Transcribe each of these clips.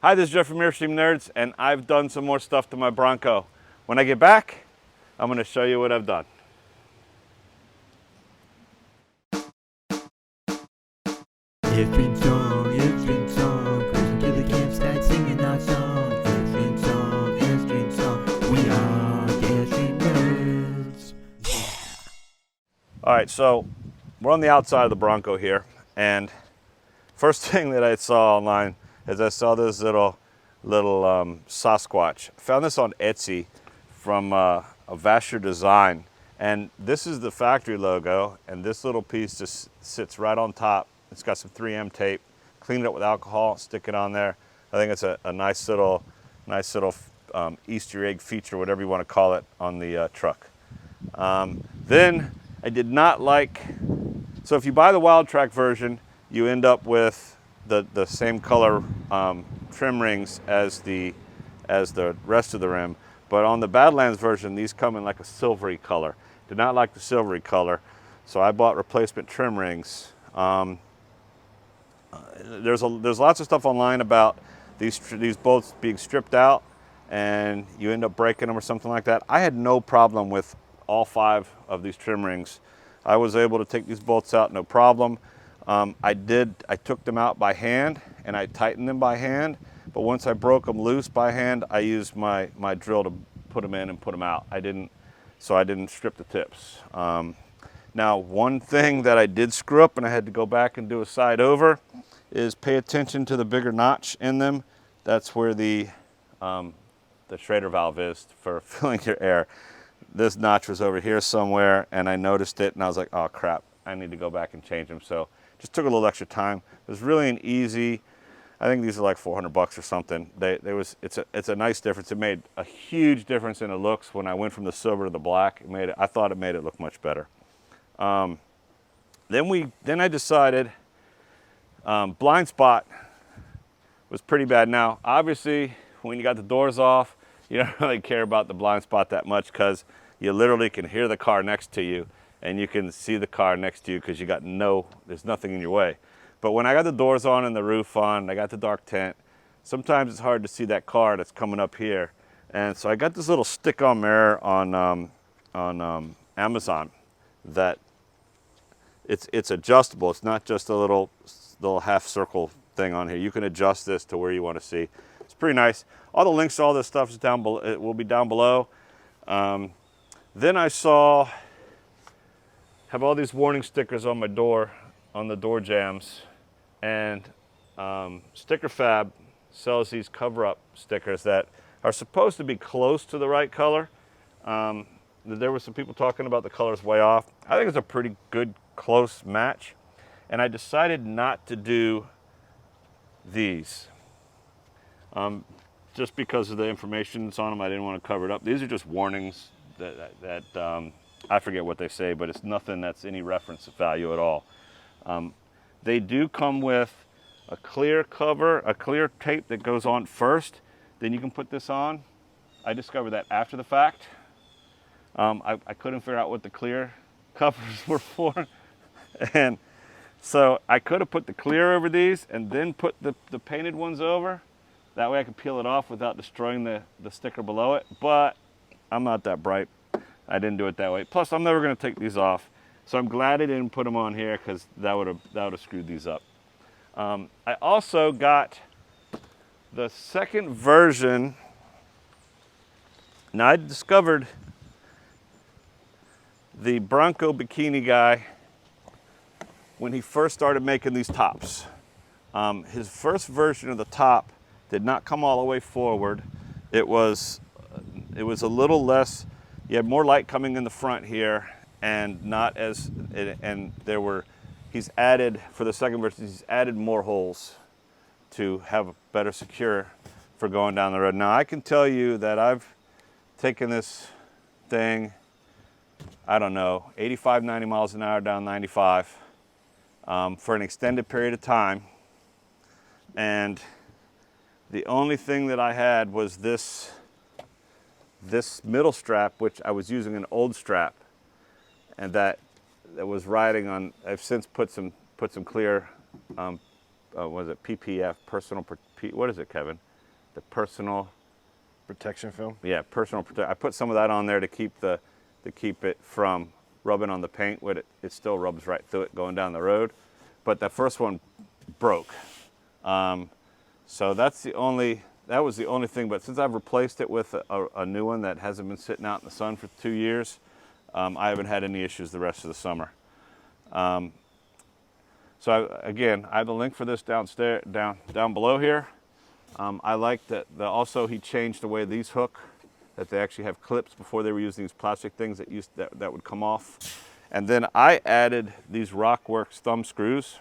Hi, this is Jeff from Airstream Nerds, and I've done some more stuff to my Bronco. When I get back, I'm going to show you what I've done. Airstream song, cruising to the campsite singing our song. Airstream song, we are the Airstream Nerds. Yeah! Alright, so we're on the outside of the Bronco here, and first thing that I saw online is I saw this little Sasquatch. I found this on Etsy from a VasherDesign, and this is the factory logo, and this little piece just sits right on top. It's got some 3M tape. Clean it up with alcohol, stick it on there. I think it's a nice little Easter egg feature, whatever you want to call it, on the truck. Then I did not like, so if you buy the Wild Track version, you end up with the same color trim rings as the rest of the rim. But on the Badlands version, these come in like a silvery color. Did not like the silvery color, so I bought replacement trim rings. There's lots of stuff online about these bolts being stripped out and you end up breaking them or something like that. I had no problem with all 5 of these trim rings. I was able to take these bolts out, no problem. I took them out by hand and I tightened them by hand, but once I broke them loose by hand, I used my drill to put them in and put them out. I didn't strip the tips. Now, one thing that I did screw up and I had to go back and do a side over is pay attention to the bigger notch in them. That's where the Schrader valve is for filling your air. This notch was over here somewhere and I noticed it and I was like, oh crap, I need to go back and change them. So just took a little extra time. It was really an easy, I think these are like $400 or something. It's a nice difference. It made a huge difference in the looks when I went from the silver to the black. I thought it made it look much better. Then I decided blind spot was pretty bad. Now, obviously, when you got the doors off, you don't really care about the blind spot that much because you literally can hear the car next to you and you can see the car next to you because there's nothing in your way. But when I got the doors on and the roof on, I got the dark tent, sometimes it's hard to see that car that's coming up here. And so I got this little stick-on mirror on Amazon that it's adjustable. It's not just a little half circle thing on here. You can adjust this to where you want to see. It's pretty nice. All the links to all this stuff is down below. It will be down below. Then I have all these warning stickers on my door, on the door jambs, and Sticker Fab sells these cover-up stickers that are supposed to be close to the right color. There were some people talking about the colors way off. I think it's a pretty good close match, and I decided not to do these. Just because of the information that's on them, I didn't want to cover it up. These are just warnings that I forget what they say, but it's nothing that's any reference value at all. They do come with a clear cover, a clear tape that goes on first. Then you can put this on. I discovered that after the fact. I couldn't figure out what the clear covers were for. And so I could have put the clear over these and then put the painted ones over. That way I could peel it off without destroying the sticker below it. But I'm not that bright. I didn't do it that way. Plus, I'm never going to take these off. So I'm glad I didn't put them on here because that would have screwed these up. I also got the second version. Now I discovered the Bronco bikini guy when he first started making these tops. His first version of the top did not come all the way forward. It was a little less. You had more light coming in the front here, and not as. And he's added for the second version. He's added more holes to have a better secure for going down the road. Now I can tell you that I've taken this thing, I don't know, 85, 90 miles an hour down 95 for an extended period of time. And the only thing that I had was this middle strap, which I was using an old strap, and that was riding on. I've since put some clear what is it, PPF, what is it, Kevin? The personal protection film. Yeah, personal protection. I put some of that on there to keep it from rubbing on the paint. With it still rubs right through it going down the road. But that first one broke. So that was the only thing. But since I've replaced it with a new one that hasn't been sitting out in the sun for 2 years, I haven't had any issues the rest of the summer. So again, I have a link for this down below here. I like that also he changed the way these hook, that they actually have clips. Before they were using these plastic things that would come off. And then I added these Rockworkx thumb screws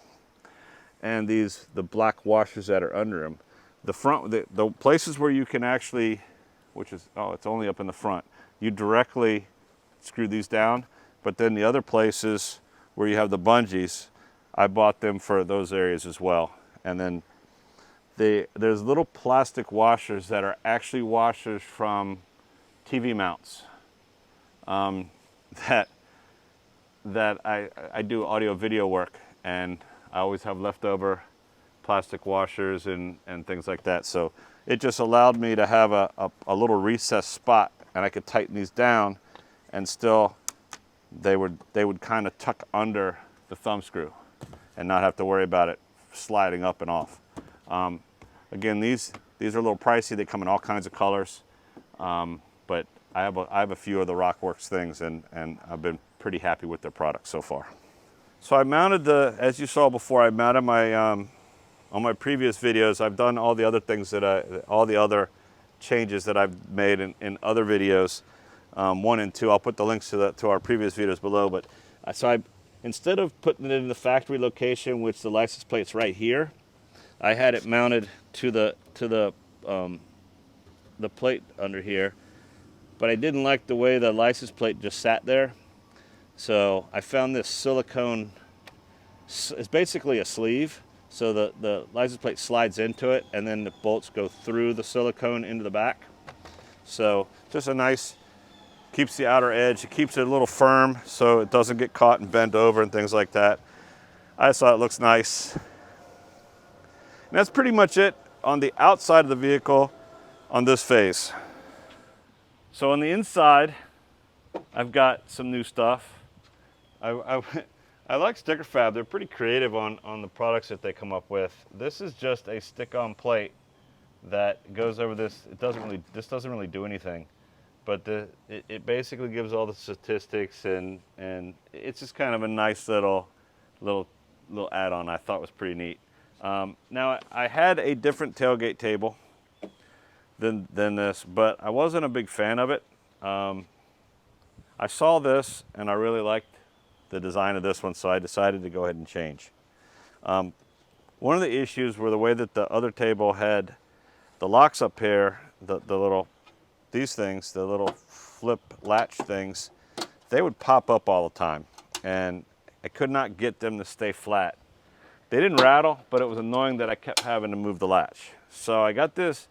and the black washers that are under them. The places where you can actually, it's only up in the front, you directly screw these down, but then the other places where you have the bungees, I bought them for those areas as well. And then there's little plastic washers that are actually washers from TV mounts that I do audio video work, and I always have leftover plastic washers and things like that. So it just allowed me to have a little recessed spot, and I could tighten these down, and still they would kind of tuck under the thumb screw and not have to worry about it sliding up and off. Again, these are a little pricey. They come in all kinds of colors, but I have a few of the Rockworkx things, and I've been pretty happy with their products so far. So I mounted as you saw before, I mounted my on my previous videos. I've done all the other things all the other changes that I've made in other videos, 1 and 2. I'll put the links to our previous videos below. But instead of putting it in the factory location, which the license plate's right here, I had it mounted to the plate under here, but I didn't like the way the license plate just sat there. So I found this silicone, it's basically a sleeve. So the license plate slides into it, and then the bolts go through the silicone into the back. So just a nice, keeps the outer edge, it keeps it a little firm so it doesn't get caught and bent over and things like that. I just thought it looks nice. And that's pretty much it on the outside of the vehicle on this face. So on the inside, I've got some new stuff. I like sticker fab. They're pretty creative on the products that they come up with. This is just a stick-on plate that goes over this. This doesn't really do anything, but it basically gives all the statistics, and it's just kind of a nice little add-on. I thought was pretty neat. Now I had a different tailgate table than this, but I wasn't a big fan of it. I saw this and I really liked the design of this one, so I decided to go ahead and change. One of the issues were the way that the other table had the locks up here, these things, the little flip latch things, they would pop up all the time, and I could not get them to stay flat. They didn't rattle, but it was annoying that I kept having to move the latch. So I got this,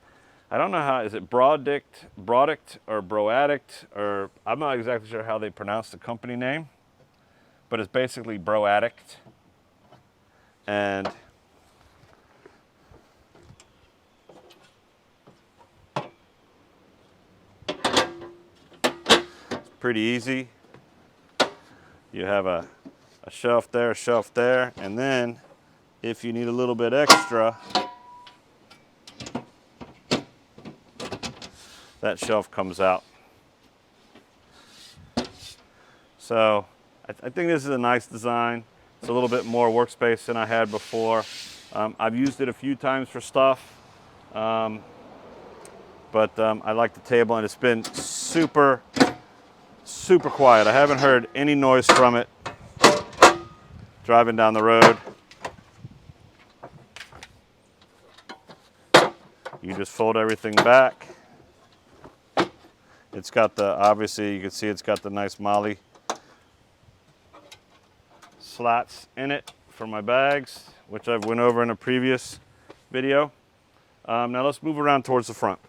I don't know how, is it Broaddict or Broaddict, or I'm not exactly sure how they pronounce the company name, but it's basically Broaddict. And it's pretty easy. You have a shelf there, and then if you need a little bit extra, that shelf comes out. So I think this is a nice design. It's a little bit more workspace than I had before. I've used it a few times for stuff, but I like the table, and it's been super quiet. I haven't heard any noise from it driving down the road. You just fold everything back. It's got obviously you can see it's got the nice Molly slots in it for my bags, which I've went over in a previous video. Now let's move around towards the front.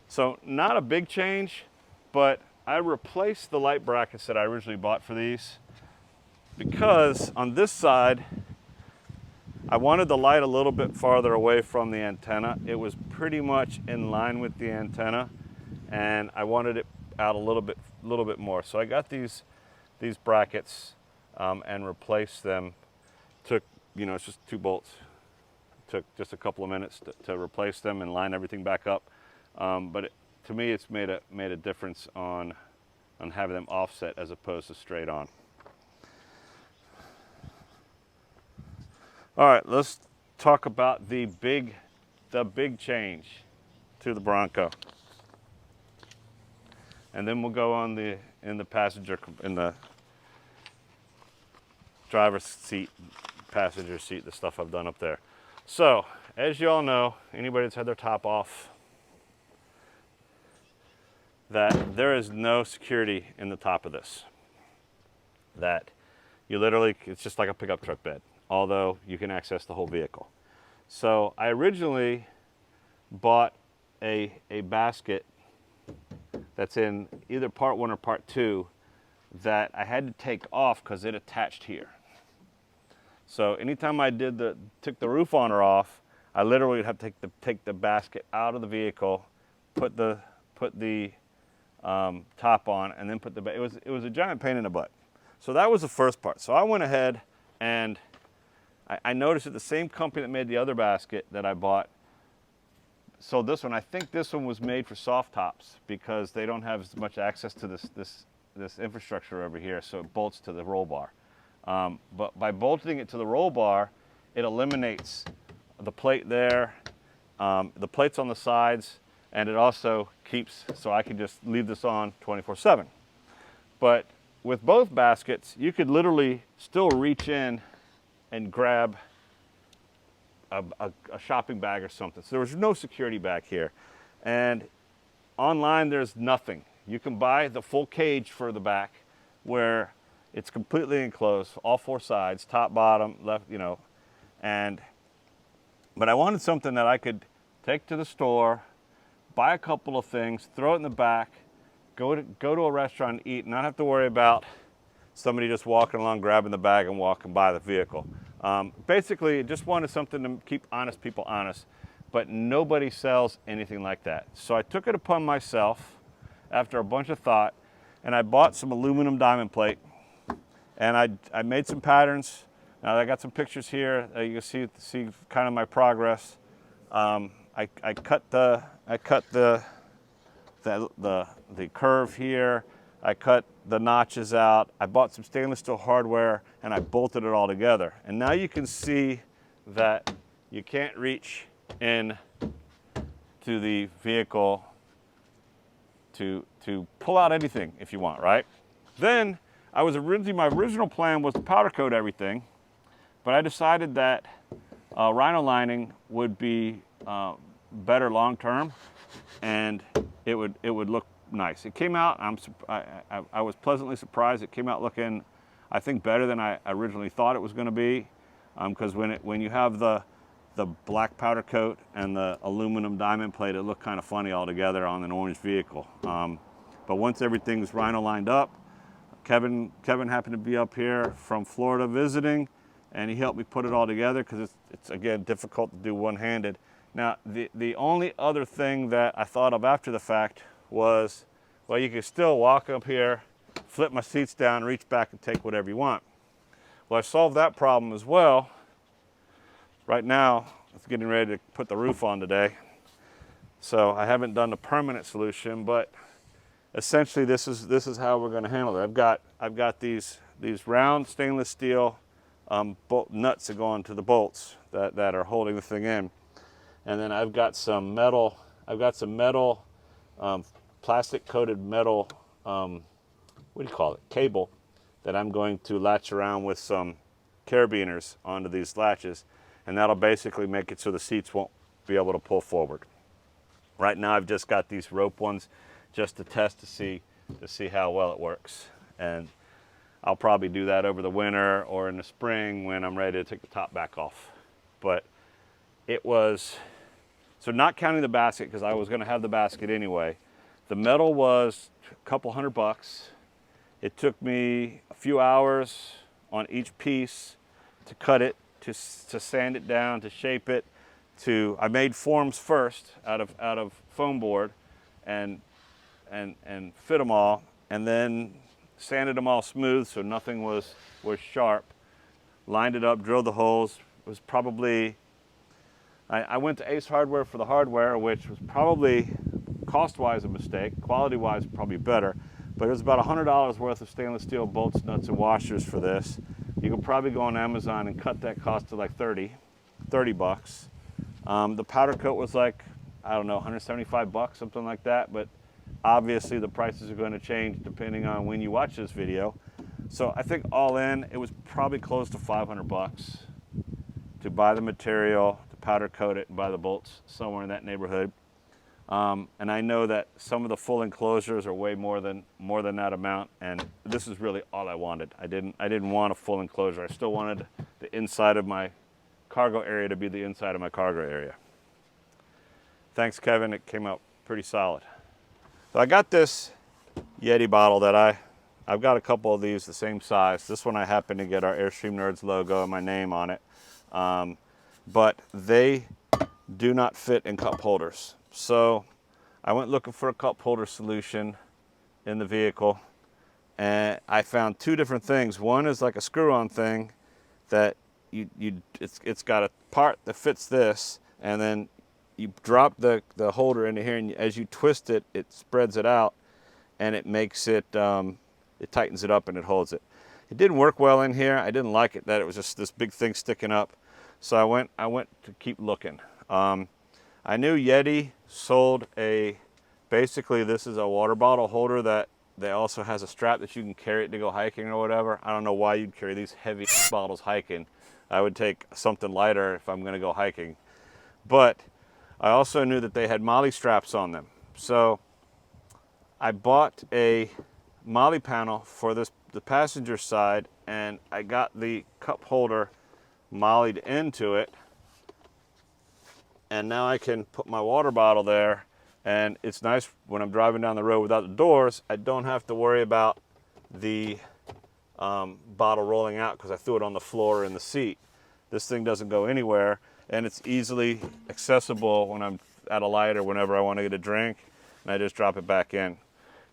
So not a big change, but I replaced the light brackets that I originally bought for these, because on this side I wanted the light a little bit farther away from the antenna. It was pretty much in line with the antenna, and I wanted it out a little bit more. So I got these brackets and replaced them. Took, you know, it's just 2 bolts. Took just a couple of minutes to replace them and line everything back up. But to me, it's made a difference on having them offset as opposed to straight on. All right, let's talk about the big change to the Bronco, and then we'll go on in the driver's seat, passenger seat, the stuff I've done up there. So, as you all know, anybody that's had their top off, that there is no security in the top of this. That you literally, it's just like a pickup truck bed, although you can access the whole vehicle. So I originally bought a basket that's in either part 1 or part 2 that I had to take off because it attached here. So anytime I took the roof on or off, I literally would have to take the basket out of the vehicle, put the top on, and then it was a giant pain in the butt. So that was the first part. So I went ahead and I noticed that the same company that made the other basket that I bought sold this one. I think this one was made for soft tops because they don't have as much access to this infrastructure over here, so it bolts to the roll bar. But by bolting it to the roll bar, it eliminates the plate there, the plates on the sides, and it also keeps, so I can just leave this on 24/7. But with both baskets, you could literally still reach in and grab a shopping bag or something. So there was no security back here. And online, there's nothing. You can buy the full cage for the back where it's completely enclosed, all 4 sides, top, bottom, left, you know. But I wanted something that I could take to the store, buy a couple of things, throw it in the back, go to a restaurant and eat, and not have to worry about somebody just walking along, grabbing the bag and walking by the vehicle. Basically, just wanted something to keep honest people honest, but nobody sells anything like that. So I took it upon myself after a bunch of thought, and I bought some aluminum diamond plate, and I made some patterns. Now I got some pictures here. You can see kind of my progress. I cut the curve here. I cut the notches out. I bought some stainless steel hardware and I bolted it all together. And now you can see that you can't reach in to the vehicle to pull out anything if you want, right? Then my original plan was to powder coat everything, but I decided that rhino lining would be better long term, and it would look nice. It came out, I was pleasantly surprised. It came out looking, I think, better than I originally thought it was going to be, because when you have the black powder coat and the aluminum diamond plate, it looked kind of funny all together on an orange vehicle. But once everything's rhino lined up, Kevin happened to be up here from Florida visiting, and he helped me put it all together because it's again difficult to do one-handed. Now the only other thing that I thought of after the fact was, well, you can still walk up here, flip my seats down, reach back and take whatever you want. Well, I solved that problem as well. Right now, it's getting ready to put the roof on today. So I haven't done the permanent solution, but essentially this is how we're going to handle it. I've got these round stainless steel bolt nuts that go onto the bolts that are holding the thing in, and then I've got some metal. Plastic coated metal, what do you call it? Cable that I'm going to latch around with some carabiners onto these latches, and that'll basically make it so the seats won't be able to pull forward. Right now I've just got these rope ones just to test to see how well it works, and I'll probably do that over the winter or in the spring when I'm ready to take the top back off. But it was, so not counting the basket, because I was going to have the basket anyway, the metal was a couple $100. It took me a few hours on each piece to cut it to sand it down, to shape it, I made forms first out of foam board and fit them all, and then sanded them all smooth so nothing was sharp. Lined it up, drilled the holes. It was probably, I went to Ace Hardware for the hardware, which was probably cost-wise a mistake, quality-wise probably better, but it was about $100 worth of stainless steel bolts, nuts, and washers for this. You could probably go on Amazon and cut that cost to like 30 bucks. The powder coat was like, I don't know, 175 bucks, something like that, but obviously the prices are going to change depending on when you watch this video. So I think all in, it was probably close to 500 bucks to buy the material, to powder coat it, and buy the bolts, somewhere in that neighborhood. And I know that some of the full enclosures are way more than that amount, and this is really all I wanted. I didn't want a full enclosure. I still wanted the inside of my cargo area to be the inside of my cargo area. Thanks, Kevin. It came out pretty solid. So I got this Yeti bottle that I've got a couple of these the same size. This one I happen to get our Airstream Nerds logo and my name on it. But they do not fit in cup holders. So I went looking for a cup holder solution in the vehicle, and I found two different things. One is like a screw-on thing that it's got a part that fits this, and then you drop the holder into here, and as you twist it, it spreads it out, and it makes it, it tightens it up and it holds it. It didn't work well in here. I didn't like it that it was just this big thing sticking up. So I went to keep looking. I knew Yeti sold basically this is a water bottle holder that they also has a strap that you can carry it to go hiking or whatever. I don't know why you'd carry these heavy bottles hiking. I would take something lighter if I'm gonna go hiking. But I also knew that they had MOLLE straps on them. So I bought a MOLLE panel for the passenger side, and I got the cup holder MOLLEd into it. And now I can put my water bottle there, and it's nice when I'm driving down the road without the doors. I don't have to worry about the bottle rolling out because I threw it on the floor in the seat. This thing doesn't go anywhere, and it's easily accessible when I'm at a light or whenever I want to get a drink, and I just drop it back in.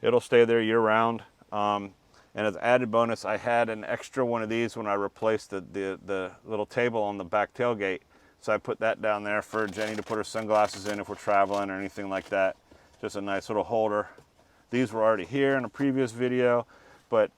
It'll stay there year round. And as added bonus, I had an extra one of these when I replaced the little table on the back tailgate. So I put that down there for Jenny to put her sunglasses in if we're traveling or anything like that. Just a nice little holder. These were already here in a previous video, but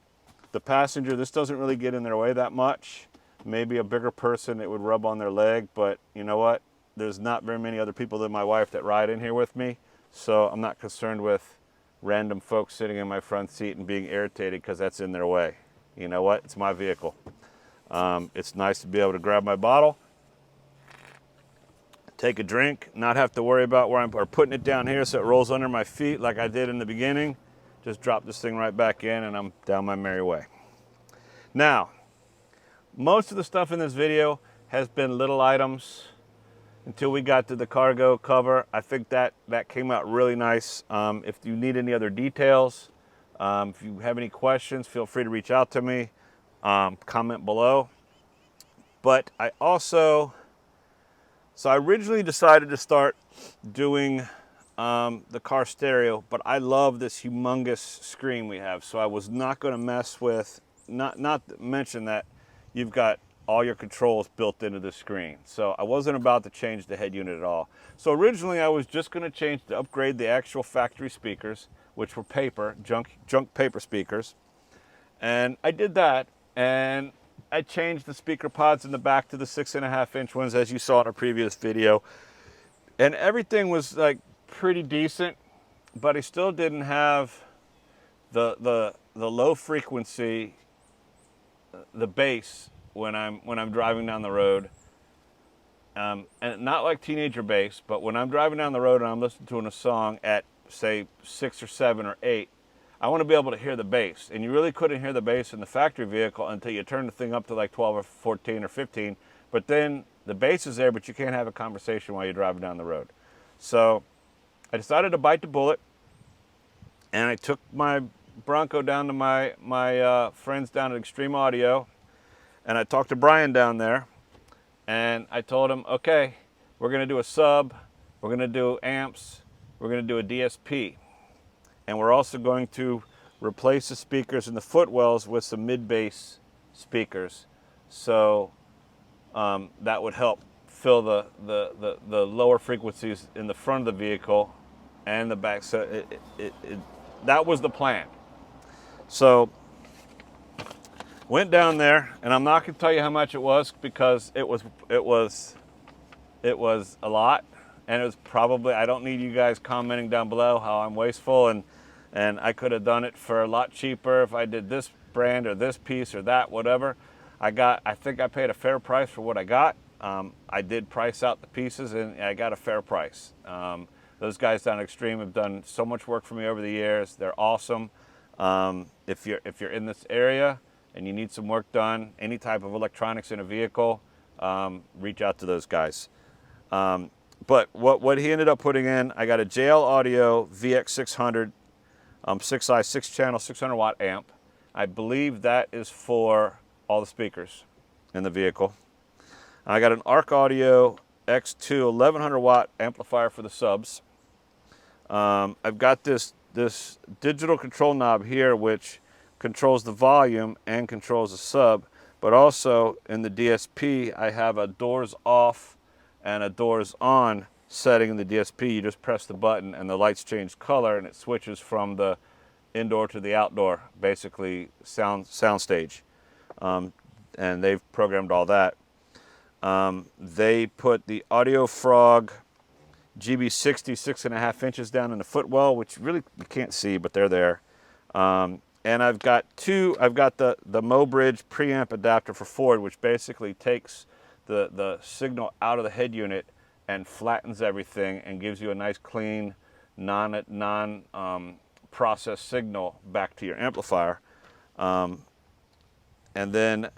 the passenger, this doesn't really get in their way that much. Maybe a bigger person, it would rub on their leg, but you know what? There's not very many other people than my wife that ride in here with me, so I'm not concerned with random folks sitting in my front seat and being irritated because that's in their way. You know what? It's my vehicle. It's nice to be able to grab my bottle, take a drink, not have to worry about or putting it down here so it rolls under my feet like I did in the beginning. Just drop this thing right back in and I'm down my merry way. Now, most of the stuff in this video has been little items until we got to the cargo cover. I think that came out really nice. If you need any other details, if you have any questions, feel free to reach out to me, comment below. But I also, so I originally decided to start doing the car stereo, but I love this humongous screen we have. So I was not gonna mess with, not to mention that you've got all your controls built into the screen. So I wasn't about to change the head unit at all. So originally I was just gonna upgrade the actual factory speakers, which were paper, junk paper speakers. And I did that, and I changed the speaker pods in the back to the 6.5-inch ones, as you saw in a previous video. And everything was like pretty decent, but I still didn't have the low frequency, the bass when I'm driving down the road. And not like teenager bass, but when I'm driving down the road and I'm listening to a song at say 6 or 7 or 8, I want to be able to hear the bass. And you really couldn't hear the bass in the factory vehicle until you turn the thing up to like 12 or 14 or 15. But then the bass is there, but you can't have a conversation while you're driving down the road. So I decided to bite the bullet, and I took my Bronco down to my friends down at Extreme Audio, and I talked to Brian down there, And I told him, okay, we're gonna do a sub, we're gonna do amps, we're gonna do a DSP. And we're also going to replace the speakers in the footwells with some mid-bass speakers. So that would help fill the lower frequencies in the front of the vehicle and the back. So that was the plan. So went down there, and I'm not gonna tell you how much it was because it was a lot, and it was probably, I don't need you guys commenting down below how I'm wasteful, and I could have done it for a lot cheaper if I did this brand or this piece or that, whatever. I think I paid a fair price for what I got. I did price out the pieces, and I got a fair price. Those guys down at Airstream have done so much work for me over the years. They're awesome. If you're in this area and you need some work done, any type of electronics in a vehicle, reach out to those guys. But what he ended up putting in, I got a JL Audio VX600, 6i, 6-channel, 600-watt amp. I believe that is for all the speakers in the vehicle. I got an Arc Audio X2 1100-watt amplifier for the subs. I've got this digital control knob here, which controls the volume and controls the sub, but also in the DSP, I have a doors off and a doors on setting in the DSP. You just press the button and the lights change color, and it switches from the indoor to the outdoor, basically sound stage. And they've programmed all that. They put the Audio Frog GB60 6.5 inches down in the footwell, which really you can't see, but they're there. And I've got the MoBridge preamp adapter for Ford, which basically takes the signal out of the head unit and flattens everything and gives you a nice clean non-processed signal back to your amplifier. And then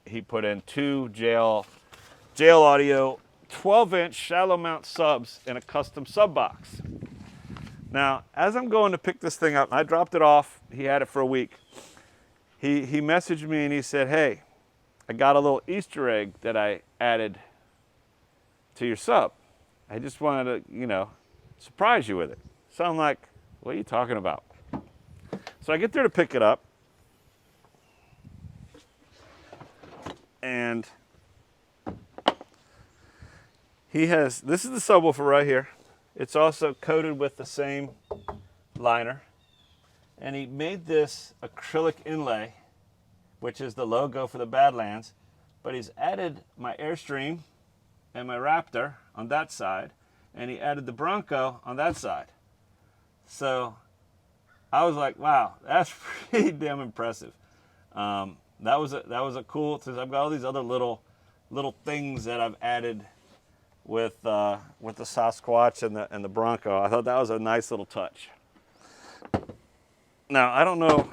he put in two JL Audio 12-inch shallow mount subs in a custom sub box. Now, as I'm going to pick this thing up, I dropped it off. He had it for a week. He messaged me and he said, hey, I got a little Easter egg that I added to your sub. I just wanted to, surprise you with it. So I'm like, what are you talking about? So I get there to pick it up. And this is the subwoofer right here. It's also coated with the same liner. And he made this acrylic inlay, which is the logo for the Badlands. But he's added my Airstream and my Raptor on that side. And he added the Bronco on that side. So I was like, wow, that's pretty damn impressive. That was a cool, since I've got all these other little things that I've added with the Sasquatch and the Bronco. I thought that was a nice little touch. Now, I don't know,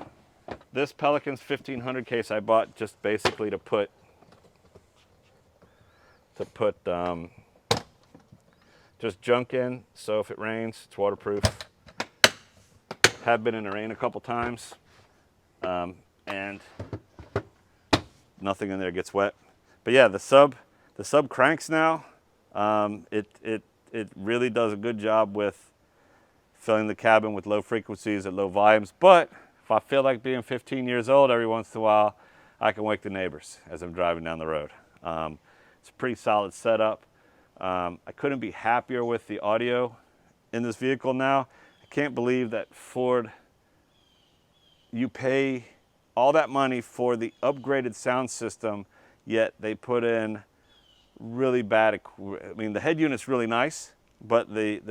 this Pelican's 1500 case I bought just basically to put just junk in, so if it rains, it's waterproof. Have been in the rain a couple times, and nothing in there gets wet. But yeah, the sub cranks now. It really does a good job with filling the cabin with low frequencies at low volumes. But if I feel like being 15 years old every once in a while, I can wake the neighbors as I'm driving down the road. It's a pretty solid setup. I couldn't be happier with the audio in this vehicle now. I can't believe that Ford, you pay all that money for the upgraded sound system, yet they put in really bad, I mean, the head unit's really nice, but the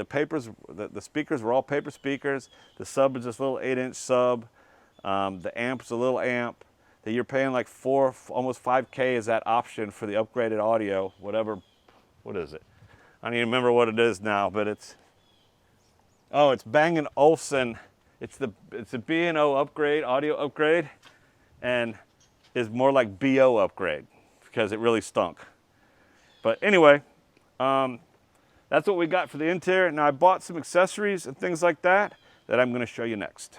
speakers were all paper speakers. The sub is this little 8-inch sub. The amp's a little amp that you're paying like almost 5K is that option for the upgraded audio, whatever, what is it? I don't even remember what it is now, but it's Bang & Olufsen. It's a B&O upgrade, audio upgrade, and is more like BO upgrade because it really stunk. But anyway, that's what we got for the interior. Now I bought some accessories and things like that I'm going to show you next.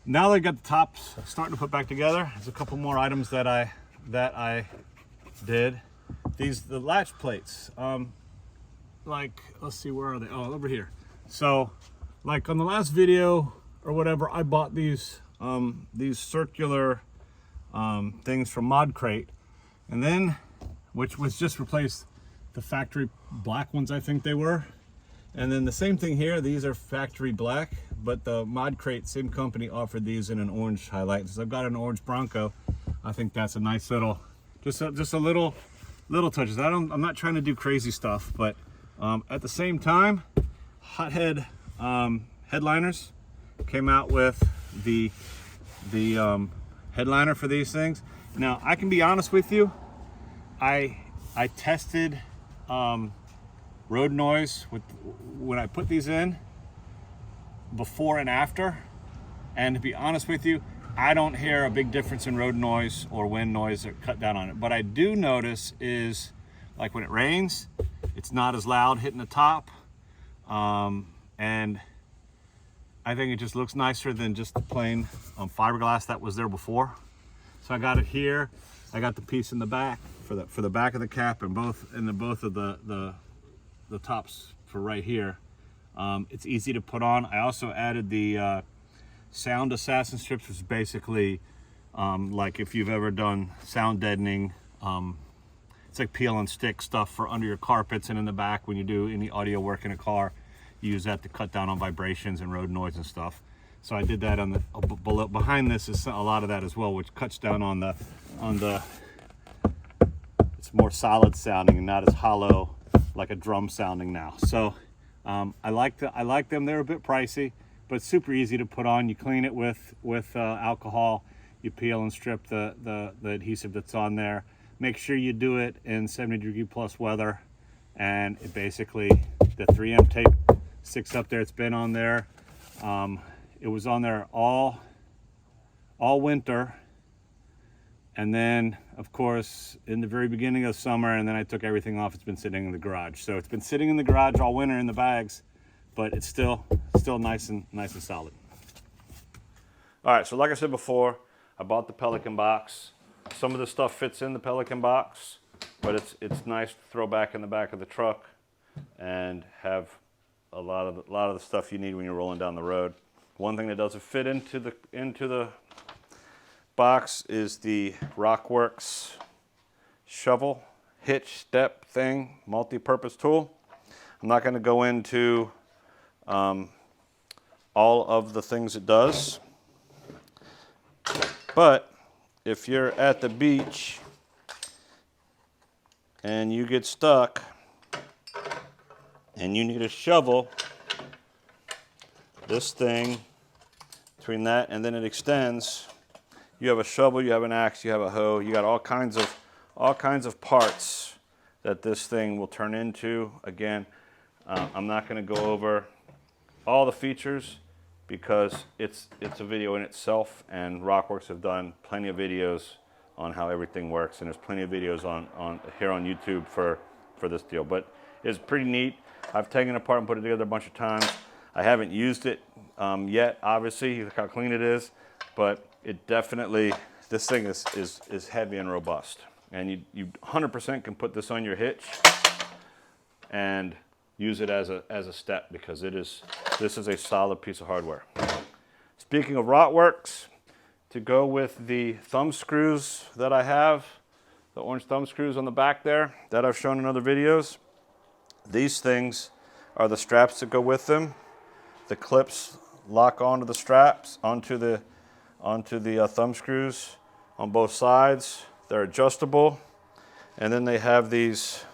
Now that I got the tops starting to put back together, there's a couple more items that I did. the latch plates. Like, let's see, where are they? Oh, over here. So, like on the last video or whatever, I bought these circular things from ModCrate, and then, which was just replaced the factory black ones, I think they were. And then the same thing here, these are factory black, but the ModCrate, same company, offered these in an orange highlight. So I've got an orange Bronco. I think that's a nice little, just a little touches. I'm not trying to do crazy stuff, but at the same time, Hothead Headliners came out with the headliner for these things. Now, I can be honest with you, I tested road noise when I put these in, before and after, and to be honest with you, I don't hear a big difference in road noise or wind noise or cut down on it. But I do notice is, like when it rains, it's not as loud hitting the top, and I think it just looks nicer than just the plain fiberglass that was there before. So I got it here. I got the piece in the back for the back of the cap, and both of the tops for right here. It's easy to put on. I also added the sound assassin strips, which is basically like if you've ever done sound deadening. It's like peel and stick stuff for under your carpets, and in the back when you do any audio work in a car, you use that to cut down on vibrations and road noise and stuff. So I did that on the below. Behind this is a lot of that as well, which cuts down on the it's more solid sounding and not as hollow like a drum sounding now. So I like them. They're a bit pricey, but super easy to put on. You clean it with alcohol. You peel and strip the adhesive that's on there. Make sure you do it in 70-degree+ weather, and it basically, the 3M tape sticks up there. It's been on there. It was on there all winter, and then of course in the very beginning of summer, and then I took everything off. It's been sitting in the garage. So it's been sitting in the garage all winter in the bags, but it's still nice and solid. All right, so like I said before, I bought the Pelican box. Some of the stuff fits in the Pelican box, but it's nice to throw back in the back of the truck and have a lot of the stuff you need when you're rolling down the road. One thing that doesn't fit into the box is the Rockworkx shovel hitch step thing, multi-purpose tool. I'm not going to go into all of the things it does, but if you're at the beach and you get stuck and you need a shovel, this thing, between that and then it extends, you have a shovel, you have an axe, you have a hoe, you got all kinds of parts that this thing will turn into. Again, I'm not going to go over all the features because it's a video in itself, and Rockworkx have done plenty of videos on how everything works, and there's plenty of videos on here on YouTube for this deal. But it's pretty neat. I've taken it apart and put it together a bunch of times. I haven't used it yet, obviously. Look how clean it is, but it definitely, this thing is heavy and robust, and you 100% can put this on your hitch and use it as a step, because this is a solid piece of hardware. Speaking of Rockworkx, to go with the thumb screws that I have, the orange thumb screws on the back there that I've shown in other videos, these things are the straps that go with them. The clips lock onto the straps, onto the thumb screws on both sides. They're adjustable, and then they have these,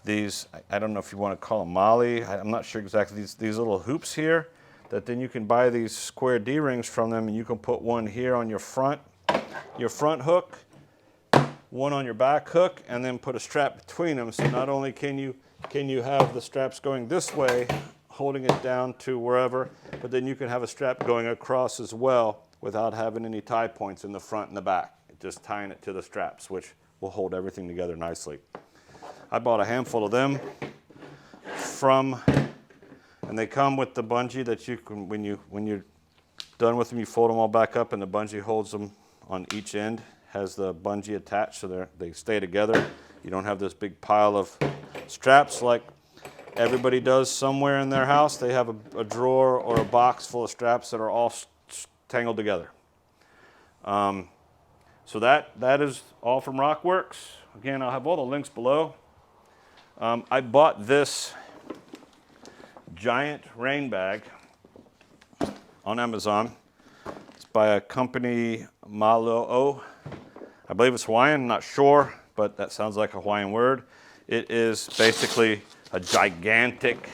I don't know if you want to call them molly, I'm not sure exactly, these little hoops here that then you can buy these square D-rings from them, and you can put one here on your front hook, one on your back hook, and then put a strap between them. So not only can you have the straps going this way, holding it down to wherever, but then you can have a strap going across as well without having any tie points in the front and the back. Just tying it to the straps, which will hold everything together nicely. I bought a handful of them and they come with the bungee that you can, when you're done with them, you fold them all back up, and the bungee holds them on each end, has the bungee attached so they stay together. You don't have this big pile of straps like everybody does somewhere in their house. They have a drawer or a box full of straps that are all tangled together. So that is all from Rockworkx. Again, I'll have all the links below. I bought this giant rain bag on Amazon. It's by a company, Malo. I believe it's Hawaiian, not sure, but that sounds like a Hawaiian word. It is basically a gigantic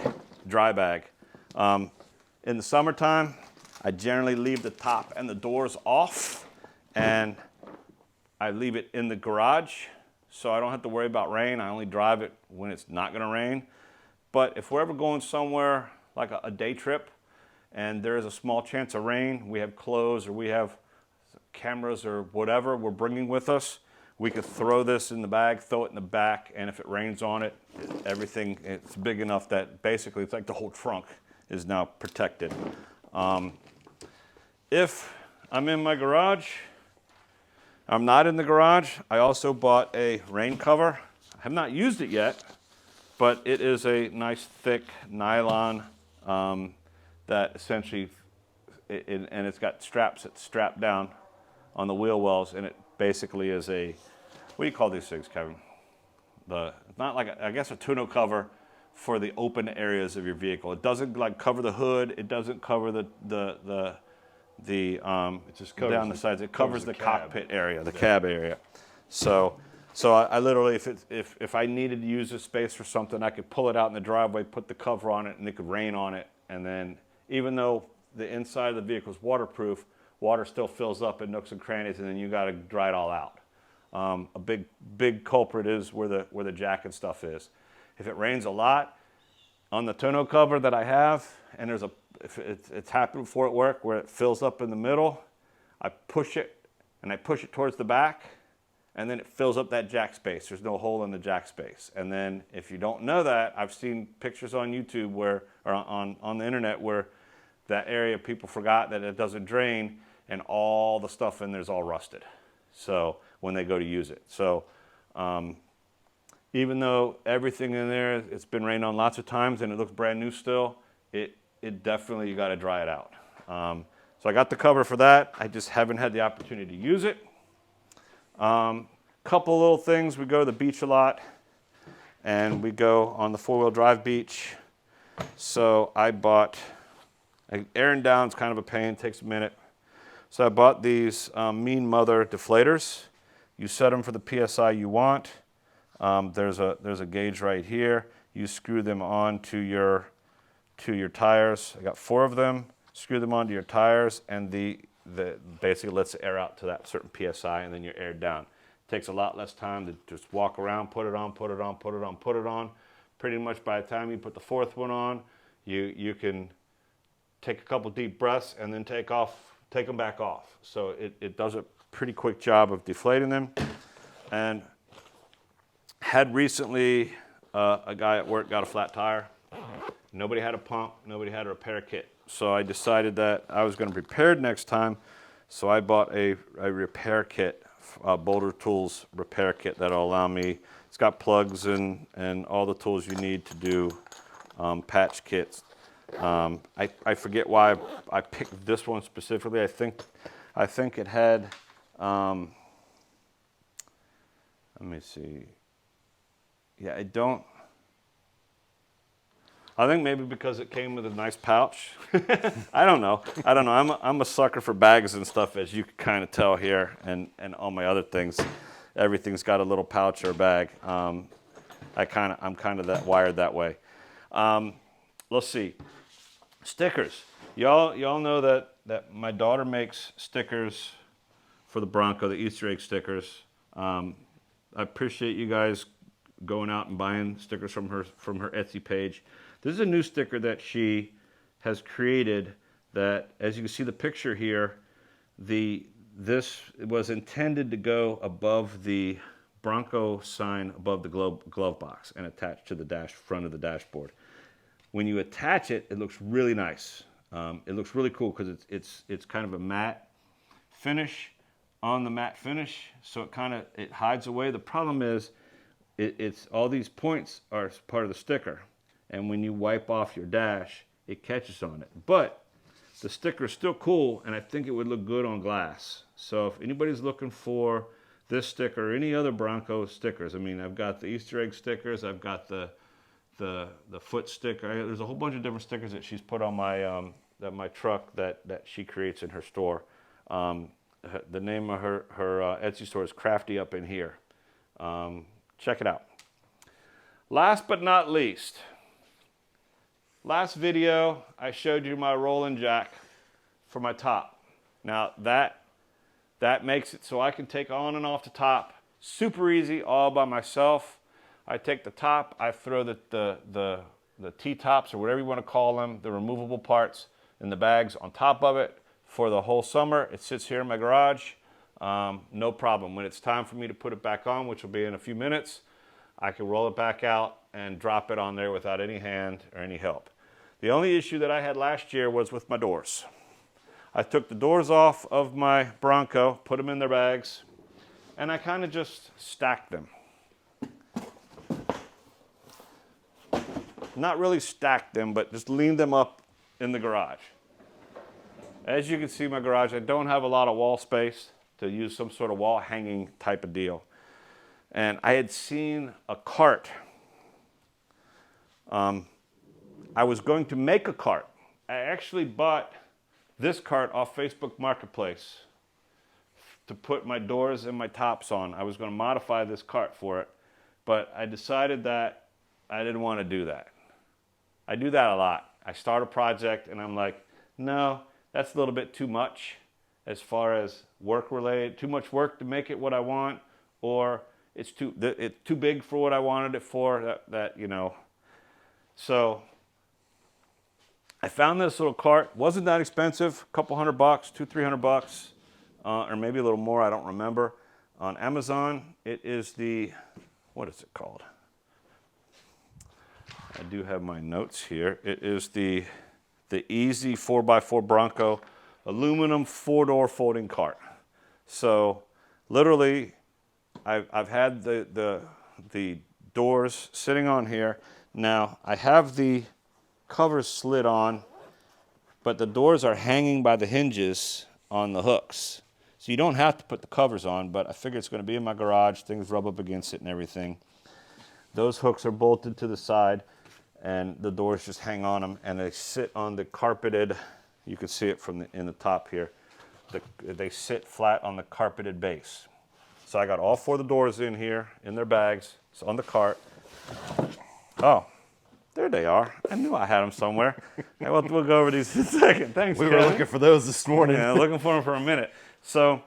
dry bag. In the summertime, I generally leave the top and the doors off, and I leave it in the garage, so I don't have to worry about rain. I only drive it when it's not gonna rain. But if we're ever going somewhere like a day trip and there is a small chance of rain, we have clothes or we have cameras or whatever we're bringing with us, we could throw this in the bag, throw it in the back, and if it rains on it, everything, it's big enough that basically it's like the whole trunk is now protected. If I'm in my garage, I'm not in the garage, I also bought a rain cover. I have not used it yet, but it is a nice thick nylon that essentially, and it's got straps that strap down on the wheel wells, and it basically is a, what do you call these things, Kevin? It's not like, I guess, a tonneau cover for the open areas of your vehicle. It doesn't like cover the hood, it doesn't cover it just covers down the sides. It covers the cockpit area, the cab area. So I literally, if I needed to use this space for something, I could pull it out in the driveway, put the cover on it, and it could rain on it. And then, even though the inside of the vehicle is waterproof, water still fills up in nooks and crannies, and then you got to dry it all out. A big culprit is where the jack and stuff is. If it rains a lot, on the tonneau cover that I have, and if it's happened before at work where it fills up in the middle, I push it towards the back, and then it fills up that jack space. There's no hole in the jack space. And then if you don't know that, I've seen pictures on YouTube or on the internet where that area people forgot that it doesn't drain, and all the stuff in there is all rusted. So when they go to use it. So even though everything in there, it's been rained on lots of times and it looks brand new still, it definitely, you got to dry it out. So I got the cover for that. I just haven't had the opportunity to use it. Couple little things. We go to the beach a lot, and we go on the four-wheel drive beach. So I bought, airing down is kind of a pain, takes a minute. So I bought these Mean Mother deflators. You set them for the PSI you want. There's a gauge right here. You screw them on to your tires. I got 4 of them. Screw them onto your tires, and the basically lets the air out to that certain PSI, and then you're aired down. It takes a lot less time to just walk around, put it on, put it on, put it on, put it on. Pretty much by the time you put the 4th one on, you can take a couple deep breaths and then take them back off. So it does a pretty quick job of deflating them. And had recently a guy at work got a flat tire. Nobody had a pump, nobody had a repair kit. So I decided that I was going to be prepared next time. So I bought a repair kit, Boulder Tools repair kit that'll allow me, it's got plugs and all the tools you need to do patch kits. I forget why I picked this one specifically. I think it had, let me see. Yeah, I think maybe because it came with a nice pouch. I don't know. I'm a sucker for bags and stuff, as you can kind of tell here, and all my other things. Everything's got a little pouch or bag. I'm kind of that wired that way. Let's see. Stickers. Y'all know that my daughter makes stickers for the Bronco, the Easter egg stickers. I appreciate you guys going out and buying stickers from her Etsy page. This is a new sticker that she has created that, as you can see the picture here, this was intended to go above the Bronco sign above the glove box and attached to the front of the dashboard. When you attach it, it looks really nice. It looks really cool because it's kind of a matte finish on the matte finish, so it hides away. The problem is it's all these points are part of the sticker. And when you wipe off your dash, it catches on it. But the sticker is still cool, and I think it would look good on glass. So if anybody's looking for this sticker or any other Bronco stickers, I mean, I've got the Easter egg stickers, I've got the foot sticker. There's a whole bunch of different stickers that she's put on my truck that she creates in her store. The name of her Etsy store is Crafty Up in Here. Check it out. Last but not least, last video I showed you my rolling jack for my top. Now that makes it so I can take on and off the top super easy all by myself. I take the top, I throw the T-tops or whatever you want to call them, the removable parts in the bags on top of it for the whole summer. It sits here in my garage, no problem. When it's time for me to put it back on, which will be in a few minutes, I can roll it back out and drop it on there without any hand or any help. The only issue that I had last year was with my doors. I took the doors off of my Bronco, put them in their bags, and I kind of just stacked them. Not really stacked them, but just leaned them up in the garage. As you can see, my garage, I don't have a lot of wall space to use some sort of wall hanging type of deal. And I had seen a cart. I was going to make a cart. I actually bought this cart off Facebook Marketplace to put my doors and my tops on. I was going to modify this cart for it, but I decided that I didn't want to do that. I do that a lot. I start a project and I'm like, no, that's a little bit too much as far as work related, too much work to make it what I want, or it's too big for what I wanted it for, that you know. So I found this little cart. Wasn't that expensive, a couple $100, $200-300, or maybe a little more, I don't remember. On Amazon, it is the, what is it called? I do have my notes here. It is the Easy 4x4 Bronco aluminum 4-door folding cart. So literally, I've had the doors sitting on here. Now I have the covers slid on, but the doors are hanging by the hinges on the hooks. So you don't have to put the covers on, but I figure it's going to be in my garage. Things rub up against it and everything. Those hooks are bolted to the side, and the doors just hang on them, and they sit on the carpeted, you can see it from in the top here, they sit flat on the carpeted base. So I got all 4 of the doors in here, in their bags, it's on the cart. Oh, there they are. I knew I had them somewhere. We'll go over these in a second. Thanks, We were looking for those this morning. Yeah, looking for them for a minute. So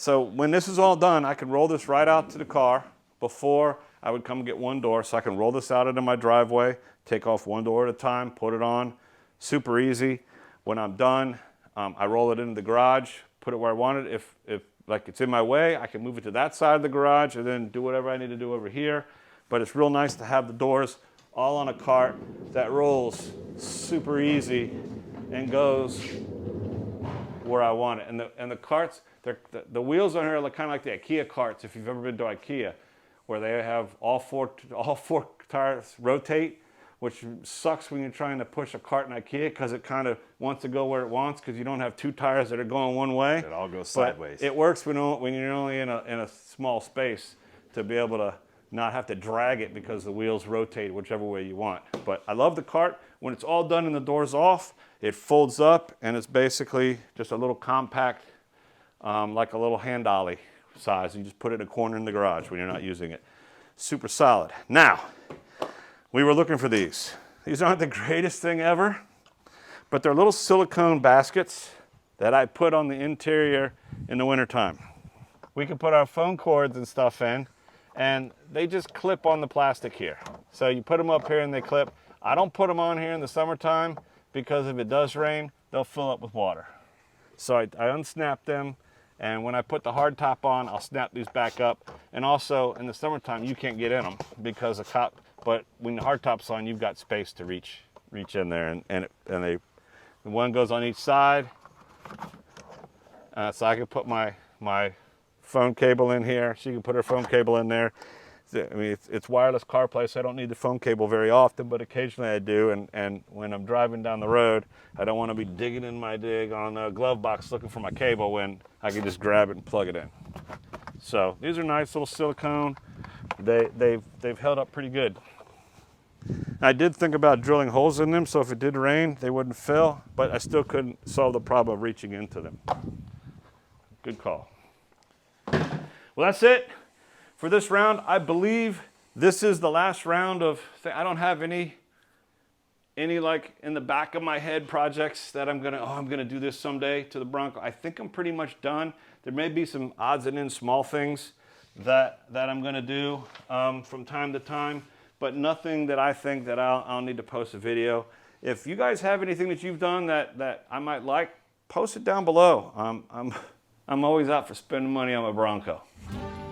when this is all done, I can roll this right out to the car before I would come get one door. So I can roll this out into my driveway, take off one door at a time, put it on, super easy. When I'm done, I roll it into the garage, put it where I want it. If like it's in my way, I can move it to that side of the garage and then do whatever I need to do over here. But it's real nice to have the doors all on a cart that rolls super easy and goes where I want it. And the carts, the wheels on here are kind of like the IKEA carts, if you've ever been to IKEA, where they have all four tires rotate, which sucks when you're trying to push a cart in IKEA because it kind of wants to go where it wants because you don't have 2 tires that are going one way. It all goes sideways. It works when you're only in a small space to be able to not have to drag it because the wheels rotate whichever way you want. But I love the cart. When it's all done and the door's off, it folds up and it's basically just a little compact, like a little hand dolly size. You just put it in a corner in the garage when you're not using it. Super solid. Now, we were looking for these. These aren't the greatest thing ever, but they're little silicone baskets that I put on the interior in the wintertime. We can put our phone cords and stuff in, and they just clip on the plastic here. So you put them up here and they clip. I don't put them on here in the summertime because if it does rain, they'll fill up with water. So I unsnap them, and when I put the hard top on, I'll snap these back up. And also in the summertime, you can't get in them because of cop. But when the hard top's on, you've got space to reach in there, and one goes on each side. So I can put my phone cable in here. She can put her phone cable in there. I mean, it's wireless CarPlay, so I don't need the phone cable very often, but occasionally I do. And when I'm driving down the road, I don't want to be digging in my dig on a glove box looking for my cable when I can just grab it and plug it in. So these are nice little silicone. They've held up pretty good. I did think about drilling holes in them, so if it did rain, they wouldn't fill, but I still couldn't solve the problem of reaching into them. Good call. Well, that's it for this round. I believe this is the last round of, I don't have any like in the back of my head projects that I'm gonna do this someday to the Bronco. I think I'm pretty much done. There may be some odds and ends, small things that I'm gonna do from time to time, but nothing that I think that I'll need to post a video. If you guys have anything that you've done that I might like, post it down below. I'm always out for spending money on my Bronco.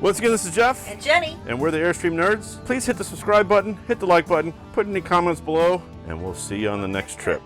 Once again, this is Jeff. And Jenny. And we're the Airstream Nerds. Please hit the subscribe button, hit the like button, put any comments below, and we'll see you on the next trip.